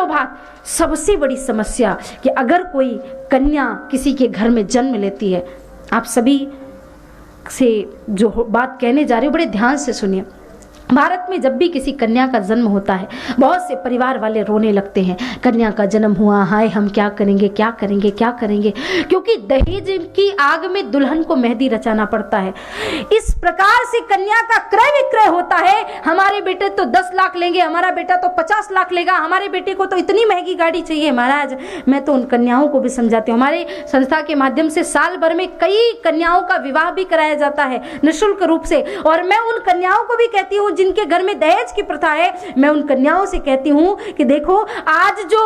लोभात सबसे बड़ी समस्या कि अगर कोई कन्या किसी के घर में जन्म लेती है, आप सभी से जो बात कहने जा रही हूँ बड़े ध्यान से सुनिए। भारत में जब भी किसी कन्या का जन्म होता है, बहुत से परिवार वाले रोने लगते हैं, कन्या का जन्म हुआ, हाय हम क्या करेंगे क्या करेंगे क्या करेंगे, क्योंकि दहेज की आग में दुल्हन को मेहंदी रचाना पड़ता है। इस प्रकार से कन्या का क्रय विक्रय होता है। हमारे बेटे तो 10 लाख लेंगे, हमारा बेटा तो 50 लाख लेगा, हमारे बेटे को तो इतनी महंगी गाड़ी चाहिए। महाराज, मैं तो उन कन्याओं को भी समझाती हूँ। हमारे संस्था के माध्यम से साल भर में कई कन्याओं का विवाह भी कराया जाता है निःशुल्क रूप से, और मैं उन कन्याओं को भी कहती हूँ जिनके घर में दहेज की प्रथा है, मैं उन कन्याओं से कहती हूँ कि देखो, आज जो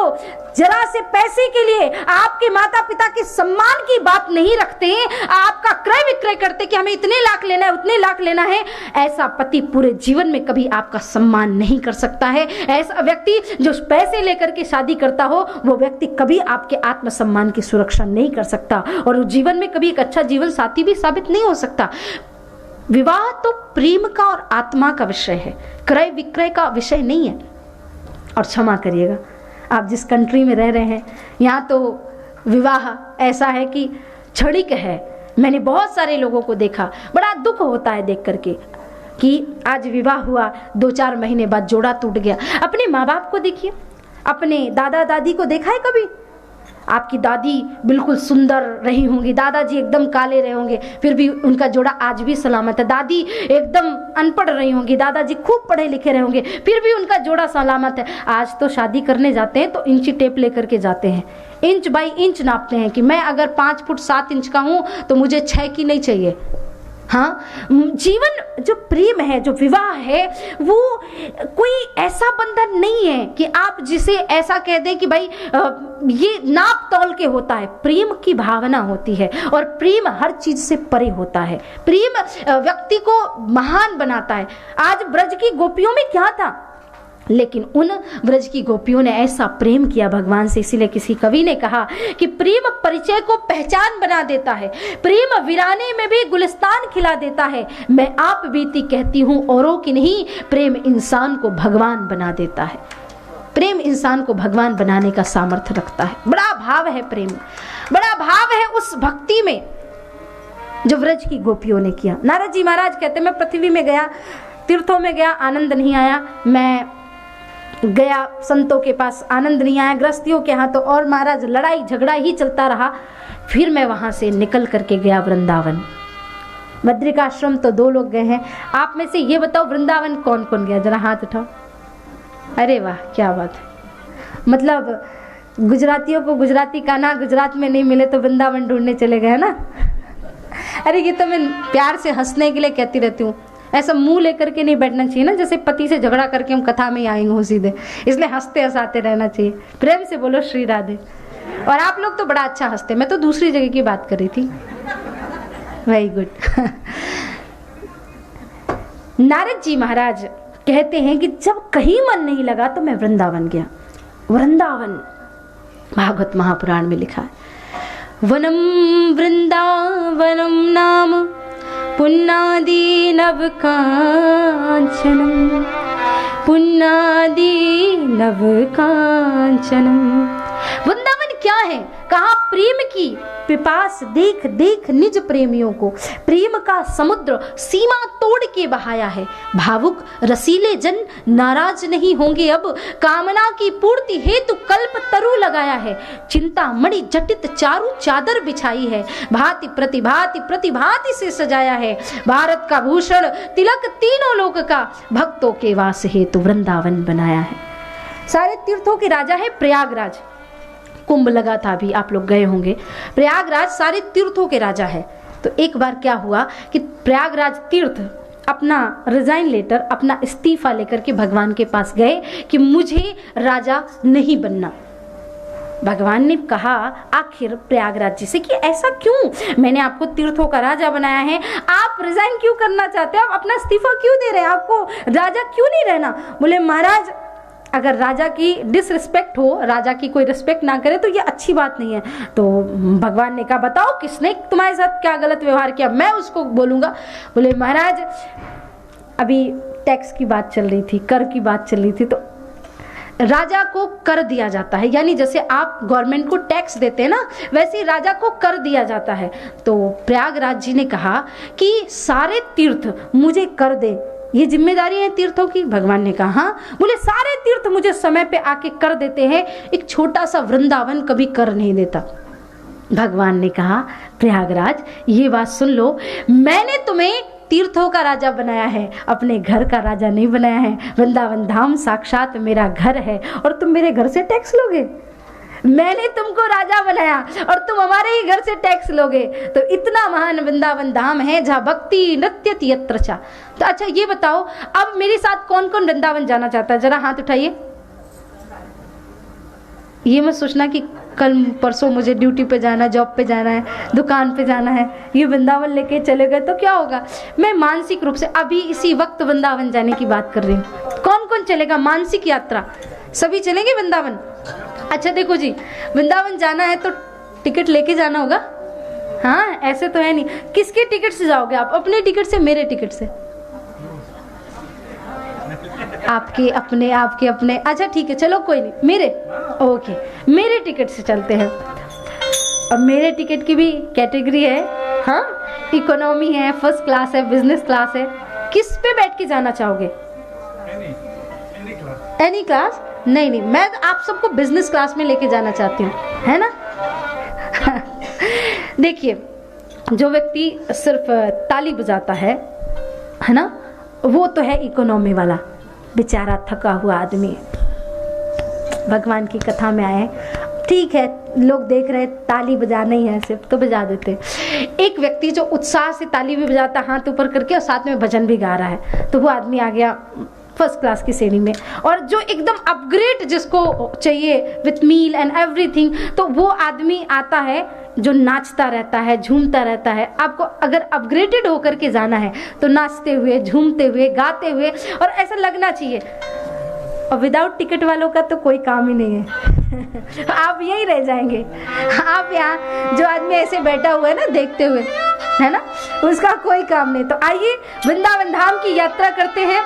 जरा से पैसे के लिए आपके माता पिता के सम्मान की बात नहीं रखते, आपका क्रय विक्रय करते कि हमें इतने लाख लेना है उतने लाख लेना है, ऐसा पति पूरे जीवन में कभी आपका सम्मान नहीं कर सकता है। ऐसा व्यक्ति जो पैसे लेकर के शादी करता हो, वो व्यक्ति कभी आपके आत्मसम्मान की सुरक्षा नहीं कर सकता, और जीवन में कभी एक अच्छा जीवन साथी भी साबित नहीं हो सकता। विवाह तो प्रेम का और आत्मा का विषय है, क्रय विक्रय का विषय नहीं है। और क्षमा करिएगा, आप जिस कंट्री में रह रहे हैं, यहाँ तो विवाह ऐसा है कि क्षणिक है। मैंने बहुत सारे लोगों को देखा, बड़ा दुख होता है देख करके कि आज विवाह हुआ, 2-4 महीने बाद जोड़ा टूट गया। अपने माँ बाप को देखिए, अपने दादा दादी को देखा है कभी? आपकी दादी बिल्कुल सुंदर रही होंगी, दादाजी एकदम काले रहे होंगे, फिर भी उनका जोड़ा आज भी सलामत है। दादी एकदम अनपढ़ रही होंगी, दादाजी खूब पढ़े लिखे रहे होंगे, फिर भी उनका जोड़ा सलामत है। आज तो शादी करने जाते हैं तो इंची टेप लेकर के जाते हैं, इंच बाई इंच नापते हैं कि मैं अगर 5 फुट 7 इंच का हूँ तो मुझे 6 की नहीं चाहिए। हाँ, जीवन जो प्रेम है, जो विवाह है, वो कोई ऐसा बंधन नहीं है कि आप जिसे ऐसा कह दे कि भाई ये नाप तौल के होता है। प्रेम की भावना होती है, और प्रेम हर चीज से परे होता है। प्रेम व्यक्ति को महान बनाता है। आज ब्रज की गोपियों में क्या था, लेकिन उन ब्रज की गोपियों ने ऐसा प्रेम किया भगवान से। इसीलिए किसी कवि ने कहा कि प्रेम परिचय को पहचान बना देता है, प्रेम वीराने में भी गुलिस्तान खिला देता है। मैं आप बीती कहती हूँ औरों की नहीं, प्रेम इंसान को भगवान बना देता है। प्रेम इंसान को भगवान बनाने का सामर्थ्य रखता है। बड़ा भाव है प्रेम, बड़ा भाव है उस भक्ति में जो व्रज की गोपियों ने किया। नारद जी महाराज कहते, मैं पृथ्वी में गया, तीर्थों में गया, आनंद नहीं आया, मैं गया संतों के पास, आनंद नहीं आया, गृहस्थियों के यहाँ तो और महाराज लड़ाई झगड़ा ही चलता रहा। फिर मैं वहां से निकल करके गया वृंदावन। बद्रिकाश्रम तो 2 लोग गए हैं, आप में से ये बताओ वृंदावन कौन कौन गया, जरा हाथ उठाओ। अरे वाह, क्या बात है। मतलब गुजरातियों को गुजराती खाना गुजरात में नहीं मिले तो वृंदावन ढूंढने चले गए ना। अरे ये तो मैं प्यार से हंसने के लिए कहती रहती हूँ, ऐसा मुंह लेकर के नहीं बैठना चाहिए ना, जैसे पति से झगड़ा करके हम कथा में ही आएंगे हो सीधे, इसलिए हंसते हंसाते रहना चाहिए। प्रेम से बोलो श्री राधे। और आप लोग तो बड़ा अच्छा हंसते, मैं तो दूसरी जगह की बात कर रही थी। Very good. नारद जी महाराज कहते हैं कि जब कहीं मन नहीं लगा तो मैं वृंदावन गया। वृंदावन भागवत महापुराण में लिखा है, वनम वृंदावनम नाम पुन्नादि नव कांचनम, पुन्नादि नव कांचनम। वृंदावन क्या है? कहा प्रेम की पिपास देख देख निज प्रेमियों को, प्रेम का समुद्र सीमा तोड़ के बहाया है। भावुक रसीले जन नाराज नहीं होंगे अब, कामना की पूर्ति हेतु कल्प तरु लगाया है। चिंता मणि जटित चारु चादर बिछाई है, भांति प्रतिभाति प्रतिभाति से सजाया है। भारत का भूषण तिलक तीनों लोक का, भक्तों के वास हेतु वृंदावन बनाया है। सारे तीर्थों के राजा है प्रयागराज। कुंभ लगा था, अभी आप लोग गए होंगे। प्रयागराज सारे तीर्थों के राजा है। तो एक बार क्या हुआ कि प्रयागराज तीर्थ अपना रिजाइन लेटर, अपना इस्तीफा लेकर के भगवान के पास गए कि मुझे राजा नहीं बनना। भगवान ने कहा आखिर प्रयागराज जी से कि ऐसा क्यों, मैंने आपको तीर्थों का राजा बनाया है, आप रिजाइन क्यों करना चाहते हैं, आप अपना इस्तीफा क्यों दे रहे हैं, आपको राजा क्यों नहीं रहना। बोले महाराज, अगर राजा की डिसरिस्पेक्ट हो, राजा की कोई रिस्पेक्ट ना करे तो ये अच्छी बात नहीं है। तो भगवान ने कहा बताओ किसने तुम्हारे साथ क्या गलत व्यवहार किया, मैं उसको बोलूंगा। बोले महाराज, अभी टैक्स की बात चल रही थी, कर की बात चल रही थी, तो राजा को कर दिया जाता है, यानी जैसे आप गवर्नमेंट को टैक्स देते हैं ना, वैसे ही राजा को कर दिया जाता है। तो प्रयागराज जी ने कहा कि सारे तीर्थ मुझे कर दे, ये जिम्मेदारी है तीर्थों की। भगवान ने कहा हाँ, बोले सारे तीर्थ मुझे समय पे आके कर देते हैं, एक छोटा सा वृंदावन कभी कर नहीं देता। भगवान ने कहा प्रयागराज ये बात सुन लो, मैंने तुम्हें तीर्थों का राजा बनाया है, अपने घर का राजा नहीं बनाया है। वृंदावन धाम साक्षात मेरा घर है और तुम मेरे घर से टैक्स लोगे। मैंने तुमको राजा बनाया और तुम हमारे ही घर से टैक्स लोगे। तो इतना महान वृंदावन धाम है जहाँ भक्ति नृत्यति यत्र चा। तो अच्छा ये बताओ, अब मेरे साथ कौन कौन वृंदावन जाना चाहता है, जरा हाथ उठाइए। ये मत सोचना कि कल परसों मुझे ड्यूटी पे जाना है, जॉब पे जाना है, दुकान पे जाना है, ये वृंदावन लेके चले गए तो क्या होगा। मैं मानसिक रूप से अभी इसी वक्त वृंदावन जाने की बात कर रही हूँ। कौन कौन चलेगा मानसिक यात्रा? सभी चलेंगे वृंदावन? अच्छा देखो जी, वृंदावन जाना है तो टिकट लेके जाना होगा। हाँ ऐसे तो है नहीं। किसके टिकट से जाओगे आप? अपने टिकट से, मेरे टिकट से? आपके अपने, आपके अपने। अच्छा ठीक है चलो कोई नहीं, मेरे ओके, मेरे टिकट से चलते हैं। अब मेरे टिकट की भी कैटेगरी है, हाँ, इकोनॉमी है, फर्स्ट क्लास है, बिजनेस क्लास है। किस पे बैठ के जाना चाहोगे? Any class? नहीं नहीं, मैं आप सबको बिजनेस क्लास में लेके जाना चाहती हूँ, है ना। देखिए जो व्यक्ति सिर्फ ताली बजाता है ना, वो तो है इकोनॉमी वाला, बेचारा थका हुआ आदमी। भगवान की कथा में आए, ठीक है लोग देख रहे ताली बजाना ही है सिर्फ, तो बजा देते। एक व्यक्ति जो उत्साह से ताली भी बजाता, हाथ ऊपर करके, और साथ में भजन भी गा रहा है, तो वो आदमी आ गया फर्स्ट क्लास की श्रेणी में। और जो एकदम अपग्रेड जिसको चाहिए विथ मील एंड एवरीथिंग, तो वो आदमी आता है जो नाचता रहता है, झूमता रहता है। आपको अगर अपग्रेडेड होकर के जाना है तो नाचते हुए, झूमते हुए, गाते हुए, और ऐसा लगना चाहिए। और विदाउट टिकट वालों का तो कोई काम ही नहीं है। आप यही रह जाएंगे। आप यहाँ जो आदमी ऐसे बैठा हुआ है ना देखते हुए, है ना, उसका कोई काम नहीं। तो आइए वृंदावन धाम की यात्रा करते हैं।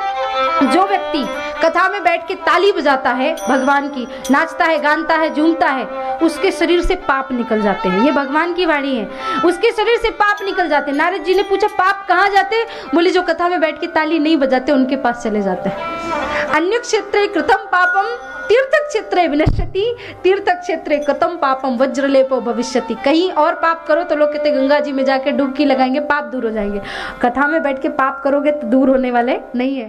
जो व्यक्ति कथा में बैठ के ताली बजाता है भगवान की, नाचता है, गाता है, झूमता है, उसके शरीर से पाप निकल जाते हैं। ये भगवान की वाणी है, उसके शरीर से पाप निकल जाते हैं। नारद जी ने पूछा पाप कहाँ जाते? बोले जो कथा में बैठ के ताली नहीं बजाते उनके पास चले जाते हैं। अन्य क्षेत्रे कृतम पापम तीर्थ क्षेत्रे विनश्यति, तीर्थ क्षेत्रे कृतम पापम वज्रलेपो भविष्यति। कहीं और पाप करो तो लोग कहते गंगा जी में जाके डुबकी लगाएंगे, पाप दूर हो जाएंगे। कथा में बैठ के पाप करोगे तो दूर होने वाले नहीं है।